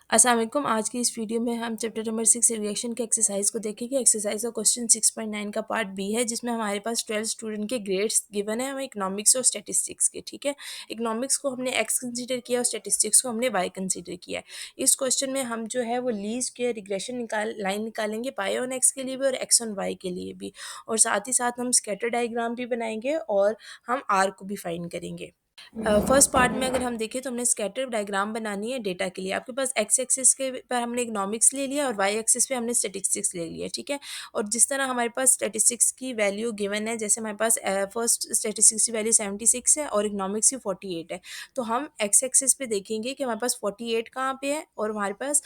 अस्सलाम वालेकुम। आज की इस वीडियो में हम चैप्टर नंबर 6 रिएक्शन के एक्सरसाइज को देखेंगे। एक्सरसाइज का क्वेश्चन 6.9 का पार्ट बी है, जिसमें हमारे पास 12 स्टूडेंट के ग्रेड्स गिवन है, हमें इकोनॉमिक्स और स्टैटिस्टिक्स के। ठीक है, इकोनॉमिक्स को हमने एक्स कंसीडर किया और स्टैटिस्टिक्स को हमने वाई कंसीडर किया है। इस क्वेश्चन में हम जो है वो लीस्ट स्क्वायर रिग्रेशन लाइन निकालेंगे, पाई ऑन एक्स के लिए भी और एक्स ऑन वाई के लिए भी, और साथ ही साथ हम स्कैटर डायग्राम भी बनाएंगे और हम आर को भी फाइंड करेंगे। फर्स्ट पार्ट में अगर हम देखें तो हमने स्कैटर डायग्राम बनानी है डेटा के लिए। आपके पास एक्स एक्सिस के पर हमने इकोनॉमिक्स ले लिया और वाई एक्सिस पे हमने स्टैटिस्टिक्स ले लिया। ठीक है, और जिस तरह हमारे पास स्टैटिस्टिक्स की वैल्यू गिवन है, जैसे हमारे पास फर्स्ट स्टैटिस्टिक्स की वैल्यू 76 है और इकोनॉमिक्स की 48 है, तो हम एक्स एक्सिस पे देखेंगे कि हमारे पास 48 कहाँ पे है, और हमारे पास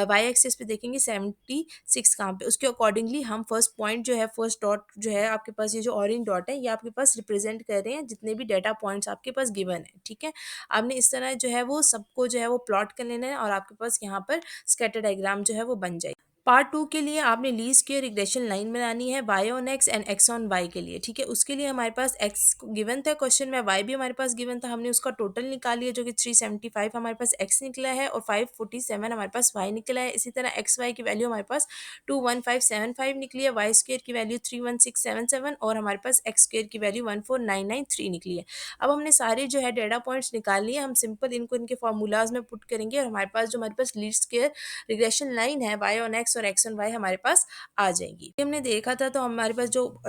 वाई एक्सिस पे देखेंगे 76 कहाँ पे। उसके अकॉर्डिंगली हम फर्स्ट पॉइंट जो है, फर्स्ट डॉट जो है आपके पास, ये जो ऑरेंज डॉट है, ये आपके पास रिप्रेजेंट कर रहे हैं जितने भी डाटा पॉइंट्स आपके पास गिवन है। ठीक है, आपने इस तरह जो है वो सबको जो है वो प्लॉट कर लेना है और आपके पास यहाँ पर स्कैटर डायग्राम जो है वो बन जाएगी। पार्ट 2 के लिए आपने लीस्ट स्क्वायर रिग्रेशन लाइन बनानी है Y on X and X on Y के लिए। ठीक है, उसके लिए हमारे पास एक्स गिवन था क्वेश्चन में, वाई भी हमारे पास गिवन था, हमने उसका टोटल निकाल लिया जो कि 375 हमारे पास एक्स निकला है और 547 हमारे पास वाई निकला है। इसी तरह एक्स वाई की वैल्यू हमारे पास 21575 निकली है, वाई स्क्वायर की वैल्यू 31677 और हमारे पास एक्स स्क्वायर की वैल्यू 14993 निकली है। अब हमने सारे जो है डेटा पॉइंट्स निकाल लिए, हम सिंपल इनको इनके फार्मूलाज में पुट करेंगे और हमारे पास लीस्ट स्क्वायर रिग्रेशन लाइन है वाई ऑन एक्स और एक्स ऑन वाई हमारे पास आ जाएगी। ये हमने देखा था तो हमारे पास जो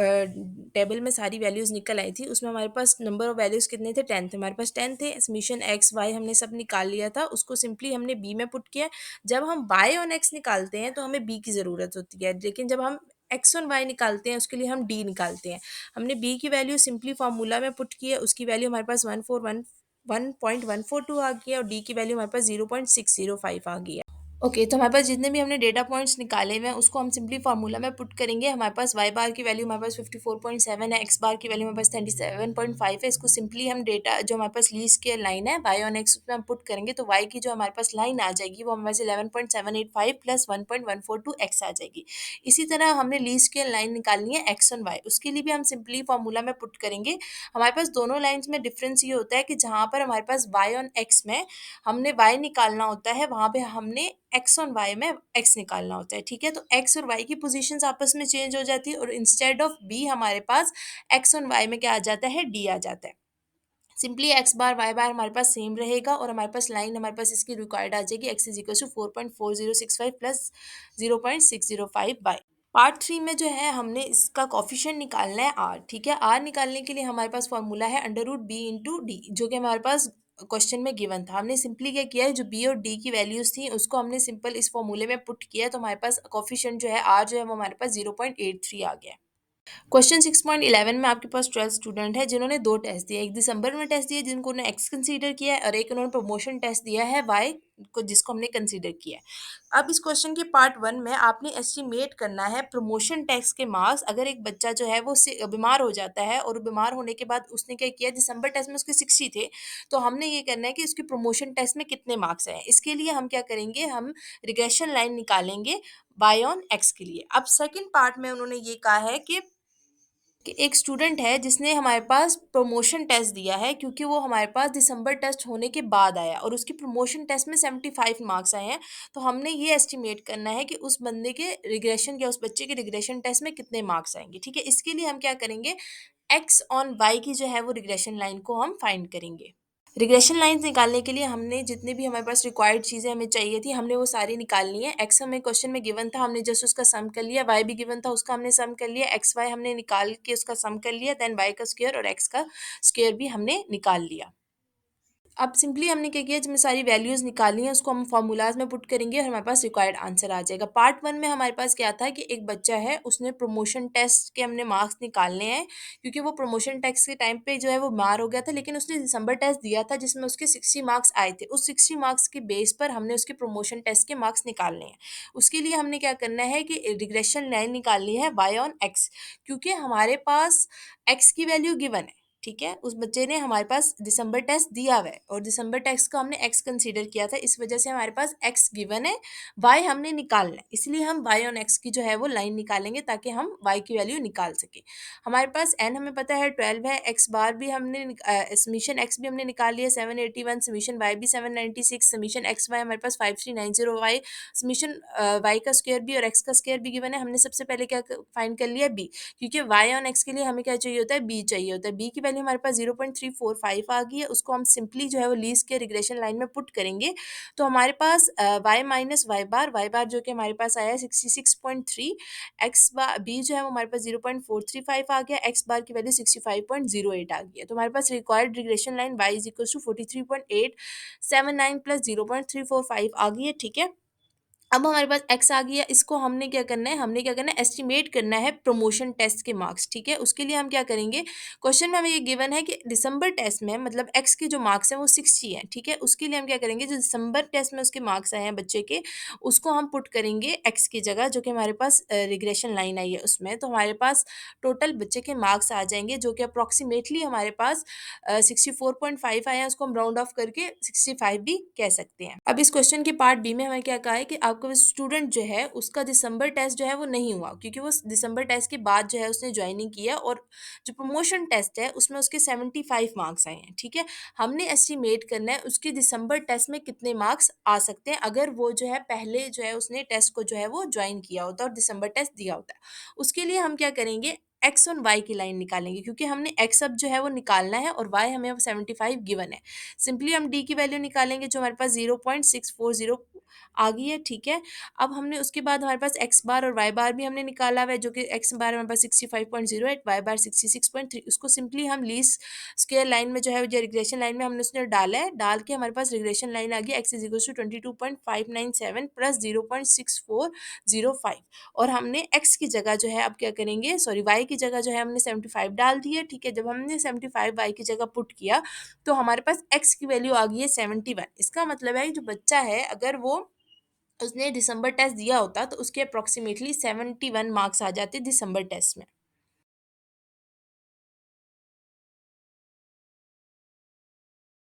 टेबल में सारी वैल्यूज निकल आई थी, उसमें हमारे पास नंबर ऑफ वैल्यूज कितने थे, 10 थे। हमारे पास 10 थे, समीशन एक्स वाई हमने सब निकाल लिया था, उसको सिंपली हमने बी में पुट किया। जब हम वाई ऑन एक्स निकालते हैं तो हमें बी की ज़रूरत होती है, लेकिन जब हम एक्स ऑन वाई निकालते हैं उसके लिए हम डी निकालते हैं। हमने बी की वैल्यू सिंपली फार्मूला में पुट की है, उसकी वैल्यू हमारे पास 1.142 आ गई है और डी की वैल्यू हमारे पास 0.605 आ गई है। ओके, तो हमारे पास जितने भी हमने डेटा पॉइंट्स निकाले हुए हैं उसको हम सिंपली फार्मूला में पुट करेंगे। हमारे पास वाई बार की वैल्यू हमारे पास 54.7 है, एक्स बार की वैल्यू हमारे पास 37.5 है। इसको सिंपली हम डेटा जो हमारे पास लीस्ट की लाइन है वाई ऑन एक्स उसमें हम पुट करेंगे, तो वाई की जो हमारे पास लाइन आ जाएगी वो हमारे पास 11.785 प्लस 1.142 एक्स आ जाएगी। इसी तरह हमने लीस्ट की लाइन निकालनी है एक्स ऑन वाई, उसके लिए भी हम सिंपली फार्मूला में पुट करेंगे। हमारे पास दोनों लाइन्स में डिफरेंस ये होता है कि जहाँ पर हमारे पास वाई ऑन एक्स में हमने y निकालना होता है, वहाँ पे हमने x ऑन y में x निकालना होता है। ठीक है, तो x और y की पोजीशंस आपस में चेंज हो जाती है और इंस्टेड ऑफ b हमारे पास x ऑन y में क्या आ जाता है, d आ जाता है। सिंपली एक्स बार वाई बार हमारे पास सेम रहेगा और हमारे पास लाइन हमारे पास इसकी रिक्वायर्ड आ जाएगी, X is equal to 4.4065 plus 0.605 Y. Part 3 में जो है हमने इसका कॉफिशिएंट निकालना है आर। ठीक है, आर निकालने के लिए हमारे पास फॉर्मूला है under root B into D, जो कि हमारे पास क्वेश्चन में गिवन था। हमने सिंपली क्या किया है, जो बी और डी की वैल्यूज थी उसको हमने सिंपल इस फॉर्मूले में पुट किया, तो हमारे पास कॉफिशिएंट जो है आर जो है वो हमारे पास 0.83 आ गया। क्वेश्चन 6.11 में आपके पास 12 स्टूडेंट है जिन्होंने दो टेस्ट दिए, एक दिसंबर में टेस्ट दिया जिनको उन्होंने एक्स कंसीडर किया है और एक उन्होंने प्रमोशन टेस्ट दिया है वाई को, जिसको हमने कंसीडर किया है। अब इस क्वेश्चन के पार्ट 1 में आपने एस्टिमेट करना है प्रमोशन टेस्ट के मार्क्स। अगर एक बच्चा जो है वो बीमार हो जाता है और बीमार होने के बाद उसने क्या किया, दिसंबर टेस्ट में उसके 60 थे, तो हमने ये करना है कि उसके प्रमोशन टेस्ट में कितने मार्क्स आए। इसके लिए हम क्या करेंगे, हम रिग्रेशन लाइन निकालेंगे वाई ऑन एक्स के लिए। अब सेकेंड पार्ट में उन्होंने ये कहा है कि एक स्टूडेंट है जिसने हमारे पास प्रमोशन टेस्ट दिया है, क्योंकि वो हमारे पास दिसंबर टेस्ट होने के बाद आया और उसकी प्रमोशन टेस्ट में 75 मार्क्स आए हैं। तो हमने ये एस्टिमेट करना है कि उस बंदे के रिग्रेशन या उस बच्चे के रिग्रेशन टेस्ट में कितने मार्क्स आएंगे। ठीक है, इसके लिए हम क्या करेंगे, एक्स ऑन वाई की जो है वो रिग्रेशन लाइन को हम फाइंड करेंगे। रिग्रेशन लाइंस निकालने के लिए हमने जितनी भी हमारे पास रिक्वायर्ड चीज़ें हमें चाहिए थी हमने वो सारी निकालनी है। एक्स हमें क्वेश्चन में गिवन था, हमने जस्ट उसका सम कर लिया। वाई भी गिवन था, उसका हमने सम कर लिया। एक्स वाई हमने निकाल के उसका सम कर लिया। देन वाई का स्क्वायर और एक्स का स्क्वायर भी हमने निकाल लिया। अब सिंपली हमने क्या किया, जिसमें सारी वैल्यूज़ निकाली हैं उसको हम फार्मूलाज में पुट करेंगे और हमारे पास रिक्वायर्ड आंसर आ जाएगा। पार्ट 1 में हमारे पास क्या था कि एक बच्चा है, उसने प्रमोशन टेस्ट के हमने मार्क्स निकालने हैं, क्योंकि वो प्रमोशन टेस्ट के टाइम पे जो है वो बीमार हो गया था, लेकिन उसने दिसंबर टेस्ट दिया था जिसमें उसके 60 मार्क्स आए थे। उस 60 मार्क्स के बेस पर हमने उसके प्रमोशन टेस्ट के मार्क्स निकालने हैं। उसके लिए हमने क्या करना है कि रिग्रेशन लाइन निकालनी है वाई ऑन एक्स, क्योंकि हमारे पास एक्स की वैल्यू गिवन है। ठीक है, उस बच्चे ने हमारे पास दिसंबर टेस्ट दिया हुआ है और दिसंबर टेस्ट को हमने एक्स कंसीडर किया था, इस वजह से हमारे पास एक्स गिवन है, वाई हमने निकालना है, इसलिए हम वाई ऑन एक्स की जो है वो लाइन निकालेंगे ताकि हम वाई की वैल्यू निकाल सके। हमारे पास एन हमें पता है 12 है, एक्स बार भी हमने समीशन एक्स भी हमने निकाल लिया 781, समीशन वाई भी 796, समीशन एक्स वाई हमारे पास 5390 वाई, समीशन वाई का स्क्वायर भी और एक्स का स्क्वायर भी गिवन है। हमने सबसे पहले क्या फाइंड कर लिया बी, क्योंकि वाई ऑन एक्स के लिए हमें क्या चाहिए होता है, बी चाहिए होता है। बी की वैल्यू हमारे पास 0.345 आ गई है, उसको हम सिंपली जो है वो लीस्ट के रिग्रेशन लाइन में पुट करेंगे, तो हमारे पास वाई माइनस वाई बार जो कि हमारे पास आया है 66.3, एक्स बार बी जो है वो हमारे पास 0.435 आ गया, एक्स बार की वैल्यू 65.08 आ गई है। तो हमारे पास required regression line Y is equal to 43.879 plus 0.345 आ गई है, ठीक है। अब हमारे पास एक्स आ गया, इसको हमने क्या करना है, एस्टिमेट करना है प्रमोशन टेस्ट के मार्क्स, ठीक है। उसके लिए हम क्या करेंगे, क्वेश्चन में हमें ये गिवन है कि दिसंबर टेस्ट में मतलब एक्स के जो मार्क्स हैं वो 60 हैं, ठीक है। उसके लिए हम क्या करेंगे, जो दिसंबर टेस्ट में उसके मार्क्स आए हैं बच्चे के, उसको हम पुट करेंगे एक्स की जगह, जो कि हमारे पास रिग्रेशन लाइन आई है उसमें, तो हमारे पास टोटल बच्चे के मार्क्स आ जाएंगे जो कि अप्रॉक्सीमेटली हमारे पास 64.5 आए हैं, उसको हम राउंड ऑफ करके 65 भी कह सकते हैं। अब इस क्वेश्चन के पार्ट बी में हमें क्या कहा है कि आपका स्टूडेंट जो है उसका दिसंबर टेस्ट जो है वो नहीं हुआ, क्योंकि वो दिसंबर टेस्ट के बाद जो है उसने ज्वाइनिंग किया और जो प्रमोशन टेस्ट है उसमें उसके 75 मार्क्स आए हैं, ठीक है। हमने एस्टिमेट करना है उसके दिसंबर टेस्ट में कितने मार्क्स आ सकते हैं अगर वो जो है पहले जो है उसने टेस्ट को जो है वो ज्वाइन किया होता है और दिसंबर टेस्ट दिया होता है। उसके लिए हम क्या करेंगे, एक्स और वाई की लाइन निकालेंगे, क्योंकि हमने एक्स अब जो है वो निकालना है और वाई हमें 75 गिवन है। सिंपली हम डी की वैल्यू निकालेंगे जो हमारे पास 0.640 आ गई है, ठीक है। अब हमने उसके बाद हमारे पास एक्स बार और वाई बार भी हमने निकाला हुआ है, जो कि एक्स बार हमारे पास 65.08, वाई बार 66.3, उसको सिंपली हम लीस्ट स्क्वायर लाइन में जो है जो रिग्रेशन लाइन में हमने उसने डाला है, डाल के हमारे पास रिग्रेशन लाइन आ गई X is equal to 22.597 plus 0.6405, और हमने एक्स की जगह जो है अब क्या करेंगे, सॉरी वाई की जगह जो है हमने 75 डाल दी है, ठीक है। जब हमने 75 वाई की जगह पुट किया तो हमारे पास एक्स की वैल्यू आ गई है 71। इसका मतलब है जो बच्चा है अगर वो उसने दिसंबर टेस्ट दिया होता तो उसके अप्रॉक्सीमेटली 71 मार्क्स आ जाते दिसंबर टेस्ट में।